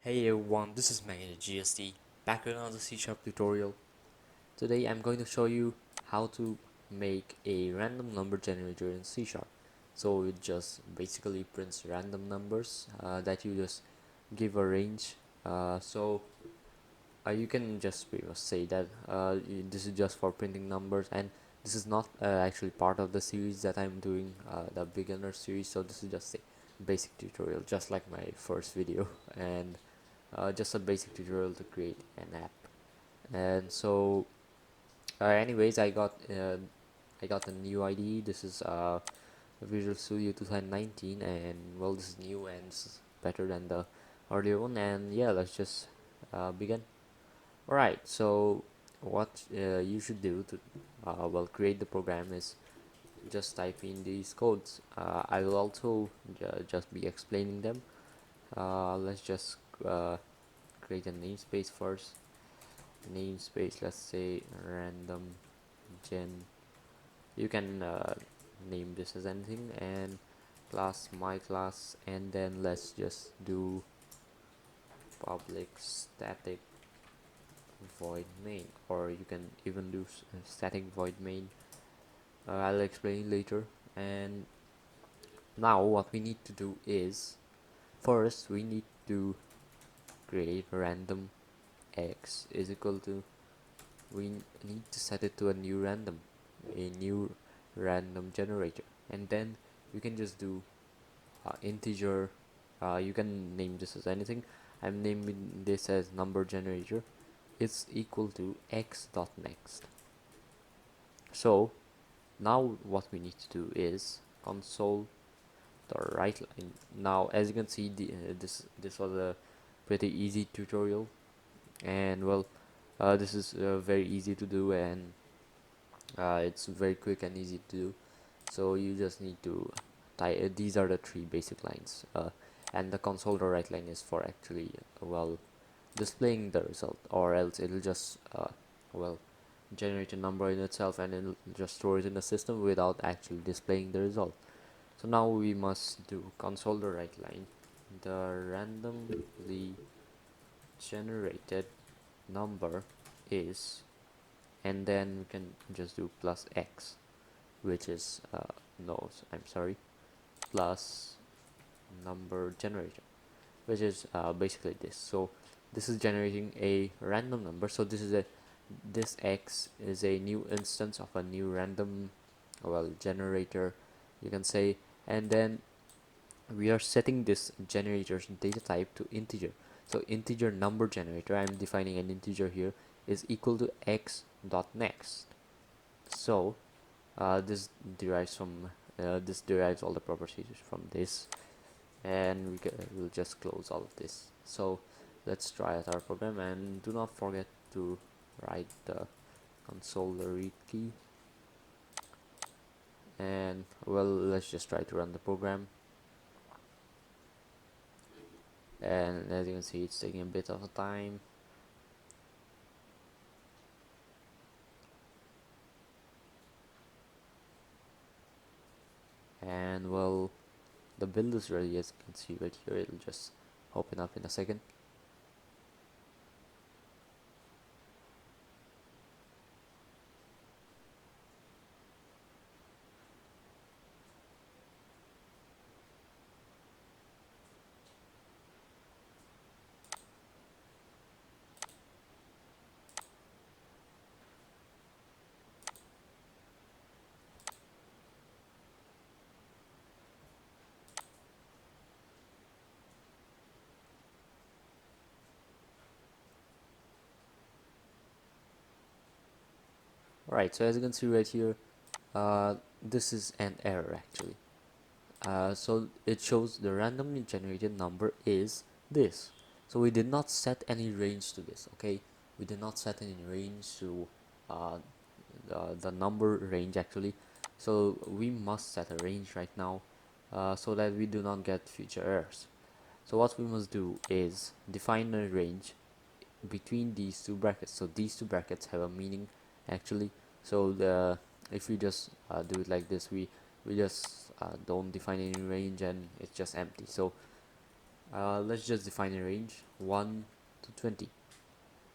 Hey everyone, this is Maggiethegsd back with another C# tutorial. Today I'm going to show you how to make a random number generator in C#. So it just basically prints random numbers that you just give a range. You can just say that this is just for printing numbers, and this is not actually part of the series that I'm doing, the beginner series. So this is just a basic tutorial, just like my first video, and just a basic tutorial to create an app. And so anyways, I got a new IDE. This is Visual Studio 2019, and well, this is new and this is better than the earlier one. And yeah, let's just begin. Alright, so what you should do to create the program is just type in these codes. I will also just be explaining them. Let's just create a namespace first. Namespace, let's say random gen. You can name this as anything, and class my class, and then let's just do public static void main, or you can even do static void main. I'll explain later. And now what we need to do is, first we need to create random x is equal to, we need to set it to a new random generator, and then you can just do integer. You can name this as anything. I'm naming this as number generator. It's equal to x dot next. So now what we need to do is console the right line. Now as you can see, this was a pretty easy tutorial, and well, this is very easy to do, and it's very quick and easy to do. So you just need to these are the three basic lines, and the console the right line is for actually displaying the result, or else it'll just well generate a number in itself and it'll just store it in the system without actually displaying the result. So now we must do console the right line, the randomly generated number is, and then we can just do plus x, which is no, I'm sorry, plus number generator, which is basically this. So this is generating a random number. So this x is a new instance of a new random generator, you can say. And then we are setting this generator's data type to integer. So integer number generator, I'm defining an integer here, is equal to x dot next. So this derives from this derives all the properties from this, and we'll just close all of this. So let's try out our program, and do not forget to write the console read key. And well, let's just try to run the program, and as you can see, it's taking a bit of a time. And well, the build is ready, as you can see right here. It'll just open up in a second. Alright, so as you can see right here, this is an error actually. So it shows the randomly generated number is this. So we did not set any range to this, okay? We did not set any range to uh, the number range actually. So we must set a range right now, so that we do not get future errors. So what we must do is define a range between these two brackets. So these two brackets have a meaning actually. So if we just do it like this, we just don't define any range and it's just empty. So let's just define a range 1 to 20.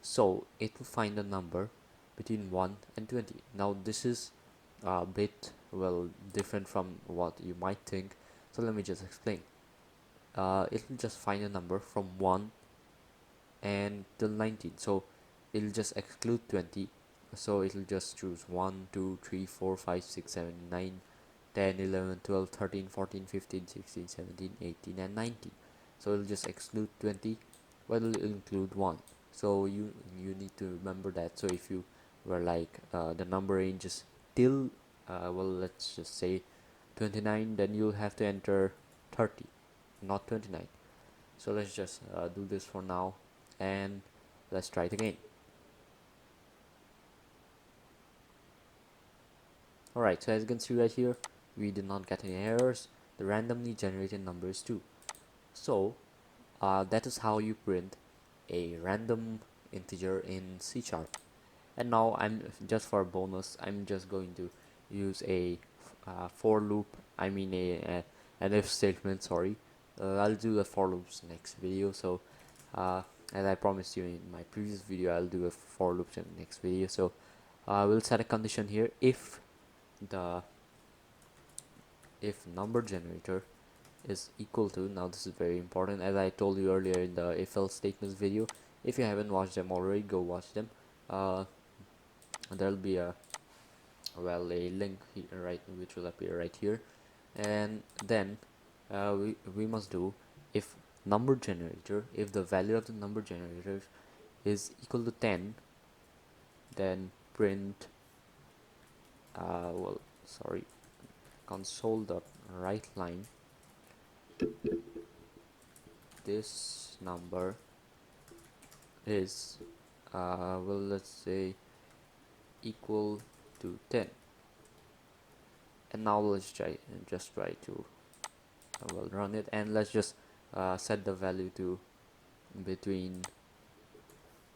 So it will find a number between 1 and 20. Now this is a bit different from what you might think, so let me just explain. It will just find a number from 1 and till 19, so it'll just exclude 20, so it'll just choose 1 2 3 4 5 6 7 9 10 11 12 13 14 15 16 17 18 and 19. So it'll just exclude 20, but it'll include 1. So you need to remember that. So if you were like the number range is till let's just say 29, then you'll have to enter 30, not 29. So let's just do this for now, and let's try it again. Alright, so as you can see right here, we did not get any errors. The randomly generated number is 2. So that is how you print a random integer in C#. And now I'm just for a bonus, I'm just going to use a for loop, I mean an if statement, sorry. I'll do the for loops next video. So as I promised you in my previous video, I'll do a for loops in the next video. So we'll set a condition here. The if number generator is equal to, now this is very important, as I told you earlier in the if else statements video. If you haven't watched them already, go watch them. There'll be a link here, right, which will appear right here. And then we must do if number generator, if the value of the number generator is equal to 10, then print console.writeLine this number is let's say equal to 10. And now let's try to run it, and let's just set the value to between,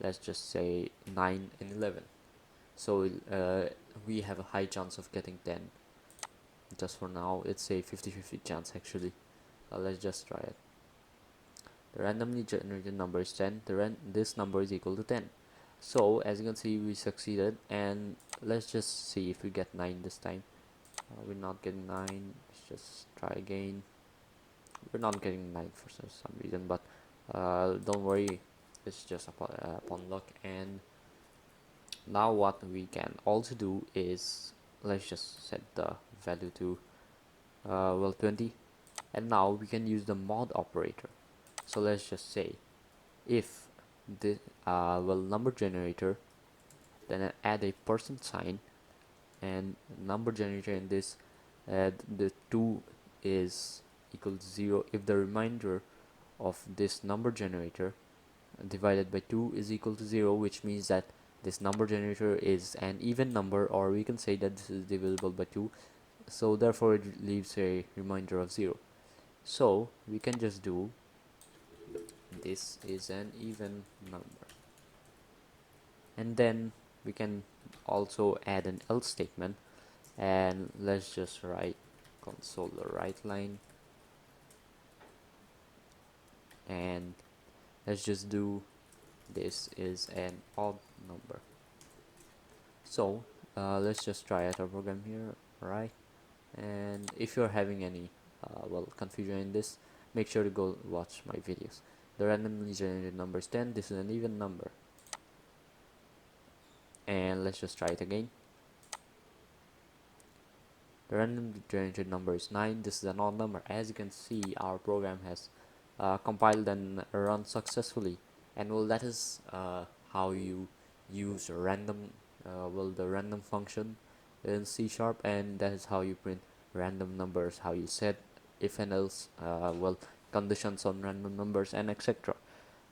let's just say 9 and 11. So we have a high chance of getting 10. Just for now, it's a 50-50 chance actually. Let's just try it. The randomly generated number is 10. This number is equal to 10. So as you can see, we succeeded. And let's just see if we get 9 this time. We're not getting 9. Let's just try again. We're not getting 9 for some reason, but don't worry, it's just upon luck. And now what we can also do is, let's just set the value to 20, and now we can use the mod operator. So let's just say if the number generator, then add a %sign, and number generator in this the 2 is equal to 0 if the remainder of this number generator divided by 2 is equal to 0, which means that this number generator is an even number, or we can say that this is divisible by 2, so therefore it leaves a remainder of 0. So we can just do this is an even number, and then we can also add an else statement, and let's just write console.writeLine, and let's just do this is an odd number. So let's just try out our program here, right? And if you're having any confusion in this, make sure to go watch my videos. The randomly generated number is 10. This is an even number. And let's just try it again. The randomly generated number is 9. This is an odd number. As you can see, our program has compiled and run successfully. And that is how you use random the random function in C#, and that is how you print random numbers, how you set if and else conditions on random numbers, and etc.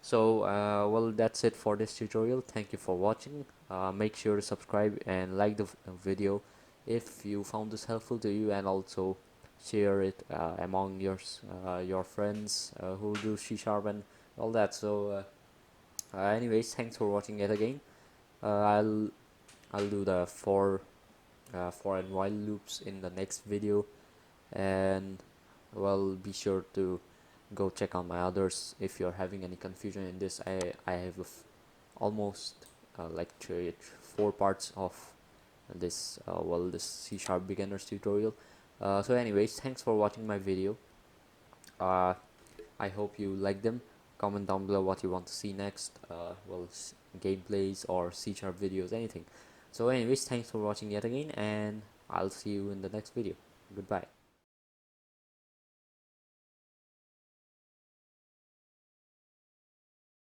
So that's it for this tutorial. Thank you for watching. Make sure to subscribe and like the video if you found this helpful to you, and also share it among your friends who do C# and all that. So anyways, thanks for watching it again. I'll do the for and while loops in the next video, and be sure to go check out my others. If you're having any confusion in this, I have almost like 4 parts of this this C# beginners tutorial. So anyways, thanks for watching my video. I hope you like them. Comment down below what you want to see next, gameplays or C# videos, anything. So anyways, thanks for watching yet again, and I'll see you in the next video. Goodbye.